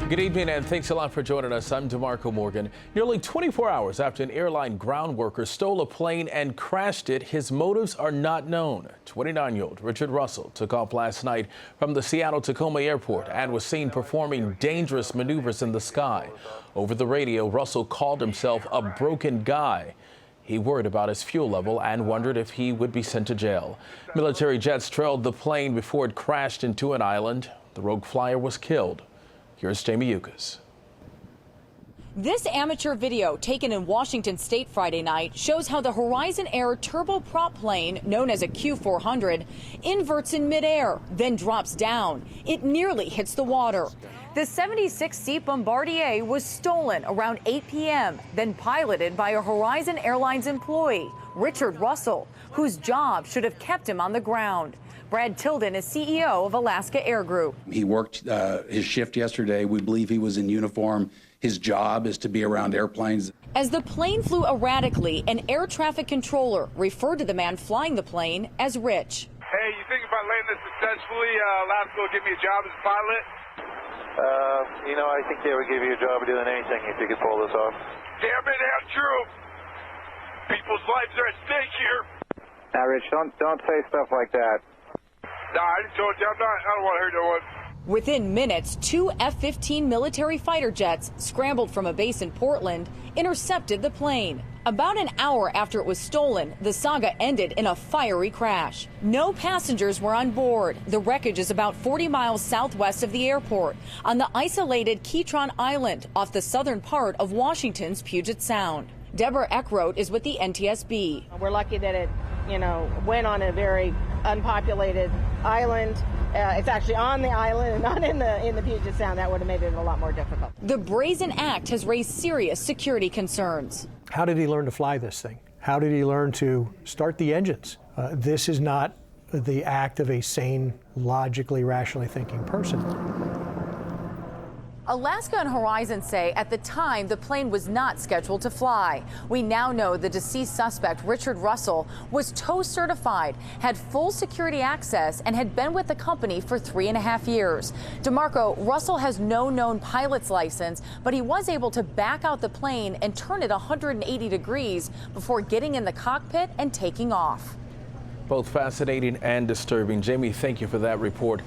Good evening and thanks a lot for joining us. I'm DeMarco Morgan. Nearly 24 hours after an airline ground worker stole a plane and crashed it, his motives are not known. 29-year-old Richard Russell took off last night from the Seattle-Tacoma Airport and was seen performing dangerous maneuvers in the sky. Over the radio, Russell called himself a broken guy. He worried about his fuel level and wondered if he would be sent to jail. Military jets trailed the plane before it crashed into an island. The rogue flyer was killed. Here's Jamie Yuccas. This amateur video taken in Washington State Friday night shows how the Horizon Air turboprop plane, known as a Q400, inverts in midair, then drops down. It nearly hits the water. The 76-seat Bombardier was stolen around 8 p.m., then piloted by a Horizon Airlines employee, Richard Russell, whose job should have kept him on the ground. Brad Tilden is CEO of Alaska Air Group. He worked his shift yesterday. We believe he was in uniform. His job is to be around airplanes. As the plane flew erratically, an air traffic controller referred to the man flying the plane as Rich. Hey, you think if I land this successfully, Alaska will give me a job as a pilot? I think they would give you a job of doing anything if you could pull this off. Damn it, Andrew! People's lives are at stake here. Now, Rich, don't say stuff like that. Nah, I didn't tell you. I don't want to hurt no one. Within minutes, two F-15 military fighter jets, scrambled from a base in Portland, intercepted the plane. About an hour after it was stolen, the saga ended in a fiery crash. No passengers were on board. The wreckage is about 40 miles southwest of the airport, on the isolated Ketron Island, off the southern part of Washington's Puget Sound. Deborah Eckroat is with the NTSB. We're lucky that it, went on a very unpopulated island. It's actually on the island and not in the Puget Sound. That would have made it a lot more difficult. The brazen act has raised serious security concerns. How did he learn to fly this thing? How did he learn to start the engines? This is not the act of a sane, logically, rationally thinking person. Alaska and Horizon say at the time the plane was not scheduled to fly. We now know the deceased suspect, Richard Russell, was tow certified, had full security access, and had been with the company for 3.5 years. DeMarco, Russell has no known pilot's license, but he was able to back out the plane and turn it 180 degrees before getting in the cockpit and taking off. Both fascinating and disturbing. Jamie, thank you for that report.